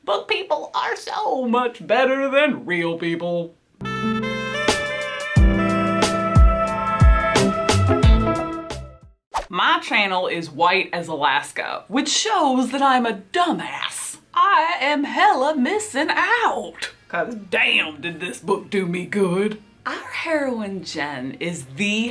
Book people are so much better than real people. My channel is white as Alaska, which shows that I'm a dumbass. I am hella missing out. Cause damn did this book do me good. Our heroine Jen is the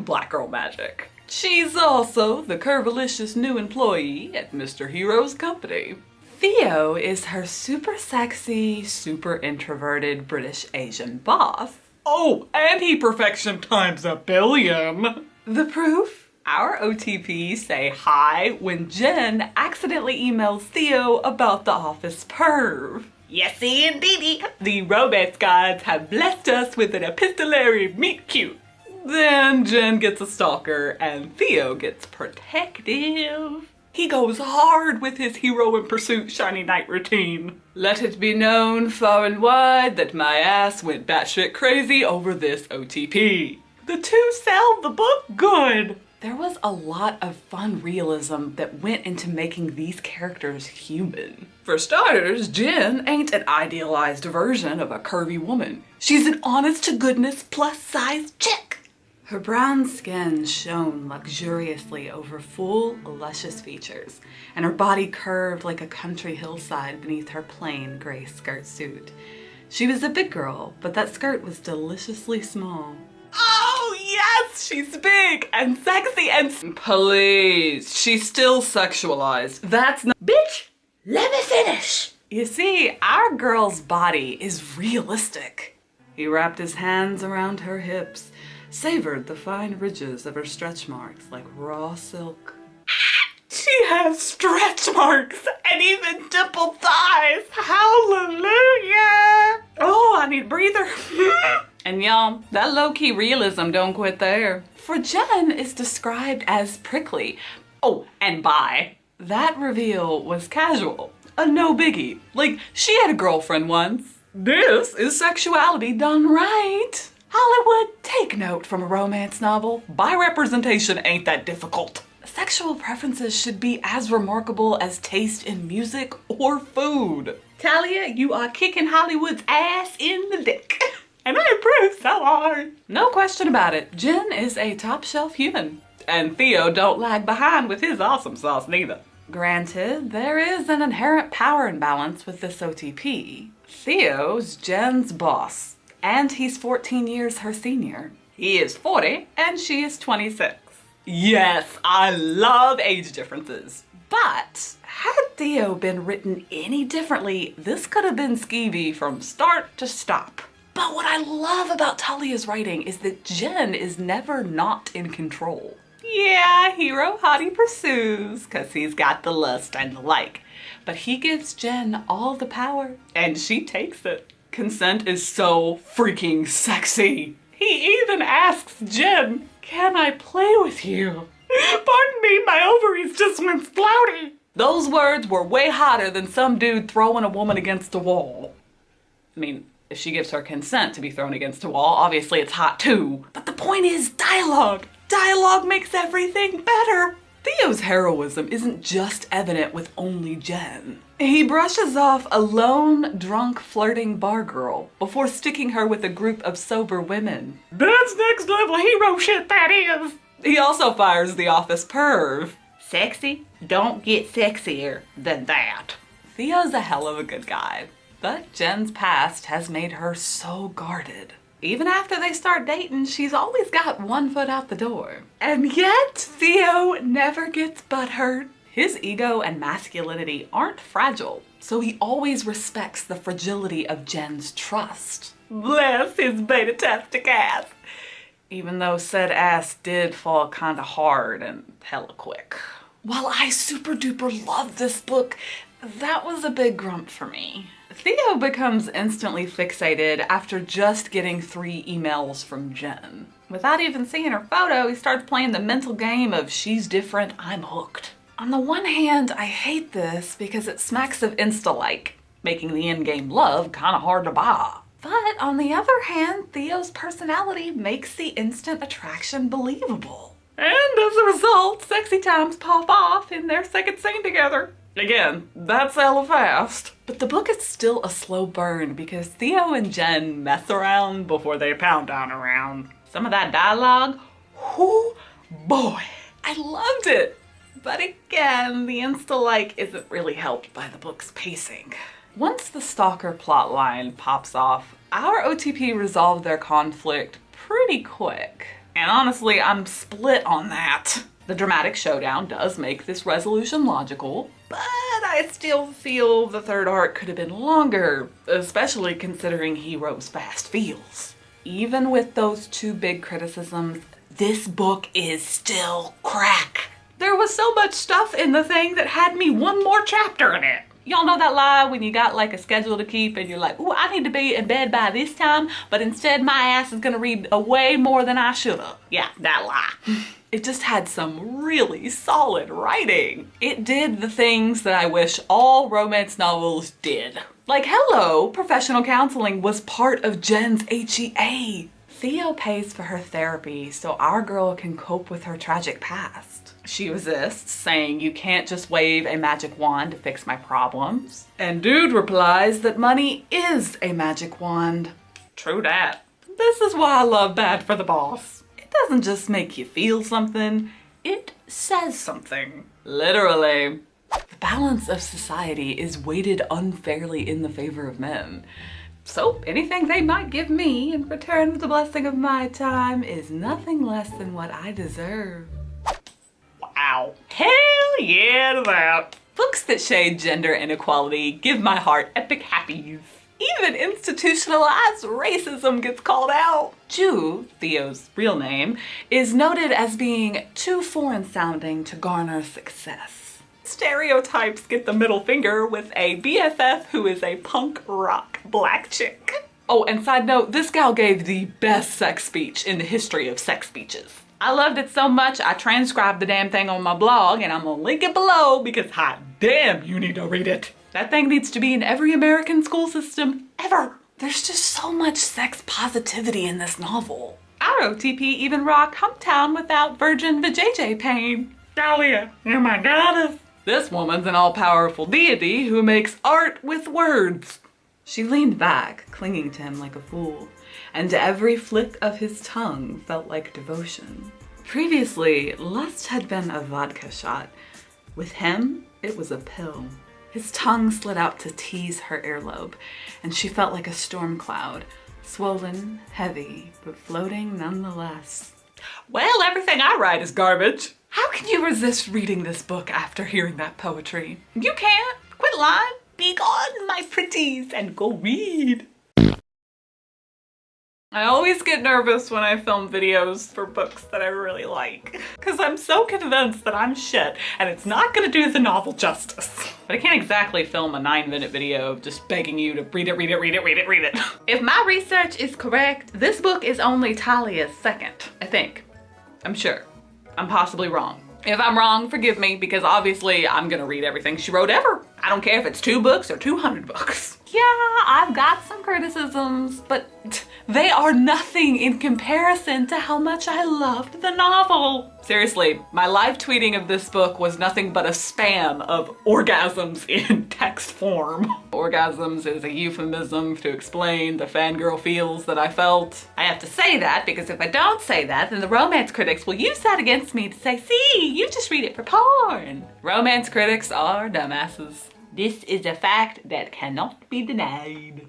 #Black Girl Magic. She's also the curvilicious new employee at Mr. Hero's company. Theo is her super sexy, super introverted British Asian boss. Oh, and he perfection times a billion. The proof? Our OTPs say hi when Jen accidentally emails Theo about the office perv. Yesy indeedy, the romance gods have blessed us with an epistolary meet cute. Then Jen gets a stalker and Theo gets protective. He goes hard with his hero in pursuit shiny night routine. Let it be known far and wide that my ass went batshit crazy over this OTP. The two sell the book good. There was a lot of fun realism that went into making these characters human. For starters, Jen ain't an idealized version of a curvy woman. She's an honest-to-goodness plus-size chick. Her brown skin shone luxuriously over full, luscious features, and her body curved like a country hillside beneath her plain gray skirt suit. She was a big girl, but that skirt was deliciously small. Oh yes, she's big and sexy and please, she's still sexualized. That's not— Bitch, let me finish. You see, our girl's body is realistic. He wrapped his hands around her hips, savored the fine ridges of her stretch marks like raw silk. She has stretch marks and even dimpled thighs. Hallelujah. Oh, I need a breather. And y'all, that low-key realism don't quit there. For Jen is described as prickly. Oh, and bi. That reveal was casual. A no biggie. Like, she had a girlfriend once. This is sexuality done right. Hollywood, take note from a romance novel. Bi-representation ain't that difficult. Sexual preferences should be as remarkable as taste in music or food. Talia, you are kicking Hollywood's ass in the dick. And I approve so hard. No question about it, Jen is a top shelf human. And Theo don't lag behind with his awesome sauce neither. Granted, there is an inherent power imbalance with this OTP. Theo's Jen's boss, and he's 14 years her senior. He is 40 and she is 26. Yes, I love age differences. But had Theo been written any differently, this could have been skeevy from start to stop. But what I love about Talia's writing is that Jen is never not in control. Yeah, hero hottie pursues, cause he's got the lust and the like. But he gives Jen all the power, and she takes it. Consent is so freaking sexy. He even asks Jen, can I play with you? Pardon me, my ovaries just went splouty. Those words were way hotter than some dude throwing a woman against a wall. I mean, if she gives her consent to be thrown against a wall, obviously it's hot too. But the point is dialogue. Dialogue makes everything better. Theo's heroism isn't just evident with only Jen. He brushes off a lone, drunk, flirting bar girl before sticking her with a group of sober women. That's next level hero shit, that is. He also fires the office perv. Sexy? Don't get sexier than that. Theo's a hell of a good guy. But Jen's past has made her so guarded. Even after they start dating, she's always got one foot out the door. And yet, Theo never gets butthurt. His ego and masculinity aren't fragile, so he always respects the fragility of Jen's trust. Bless his beta-tastic ass. Even though said ass did fall kinda hard and hella quick. While I super duper love this book, that was a big grump for me. Theo becomes instantly fixated after just getting 3 emails from Jen. Without even seeing her photo, he starts playing the mental game of she's different, I'm hooked. On the one hand, I hate this because it smacks of Insta-like, making the in-game love kinda hard to buy. But on the other hand, Theo's personality makes the instant attraction believable. And as a result, sexy times pop off in their second scene together. Again, that's hella fast. But the book is still a slow burn because Theo and Jen mess around before they pound down around. Some of that dialogue, whoo boy, I loved it. But again, the insta-like isn't really helped by the book's pacing. Once the stalker plotline pops off, our OTP resolved their conflict pretty quick. And honestly, I'm split on that. The dramatic showdown does make this resolution logical, but I still feel the third arc could have been longer, especially considering Hero's fast feels. Even with those two big criticisms, this book is still crack. There was so much stuff in the thing that had me one more chapter in it. Y'all know that lie when you got like a schedule to keep and you're like, ooh, I need to be in bed by this time, but instead my ass is gonna read way more than I should've. Yeah, that lie. It just had some really solid writing. It did the things that I wish all romance novels did. Like, hello, professional counseling was part of Jen's HEA. Theo pays for her therapy so our girl can cope with her tragic past. She resists, saying you can't just wave a magic wand to fix my problems. And dude replies that money is a magic wand. True that. This is why I love Bad for the Boss. It doesn't just make you feel something, it says something. Literally. The balance of society is weighted unfairly in the favor of men. So anything they might give me in return for the blessing of my time is nothing less than what I deserve. Wow. Hell yeah to that. Books that shade gender inequality give my heart epic happies. Even institutionalized racism gets called out. Ju, Theo's real name, is noted as being too foreign sounding to garner success. Stereotypes get the middle finger with a BFF who is a punk rock black chick. Oh, and side note, this gal gave the best sex speech in the history of sex speeches. I loved it so much, I transcribed the damn thing on my blog and I'm gonna link it below because hot damn, you need to read it. That thing needs to be in every American school system ever. There's just so much sex positivity in this novel. Our OTP even rocked Humptown without virgin vajayjay pain. Talia, you're my goddess. This woman's an all-powerful deity who makes art with words. She leaned back, clinging to him like a fool, and every flick of his tongue felt like devotion. Previously, lust had been a vodka shot. With him, it was a pill. His tongue slid out to tease her earlobe, and she felt like a storm cloud, swollen, heavy, but floating nonetheless. Well, everything I write is garbage. How can you resist reading this book after hearing that poetry? You can't. Quit lying. Be gone, my pretties, and go read. I always get nervous when I film videos for books that I really like, because I'm so convinced that I'm shit and it's not gonna do the novel justice. But I can't exactly film a 9-minute video of just begging you to read it, read it, read it, read it, read it. If my research is correct, this book is only Talia's second, I think. I'm sure. I'm possibly wrong. If I'm wrong, forgive me, because obviously I'm gonna read everything she wrote ever. I don't care if it's 2 books or 200 books. Yeah, I've got some criticisms, but they are nothing in comparison to how much I loved the novel. Seriously, my live tweeting of this book was nothing but a spam of orgasms in text form. Orgasms is a euphemism to explain the fangirl feels that I felt. I have to say that because if I don't say that, then the romance critics will use that against me to say, see, you just read it for porn. Romance critics are dumbasses. This is a fact that cannot be denied.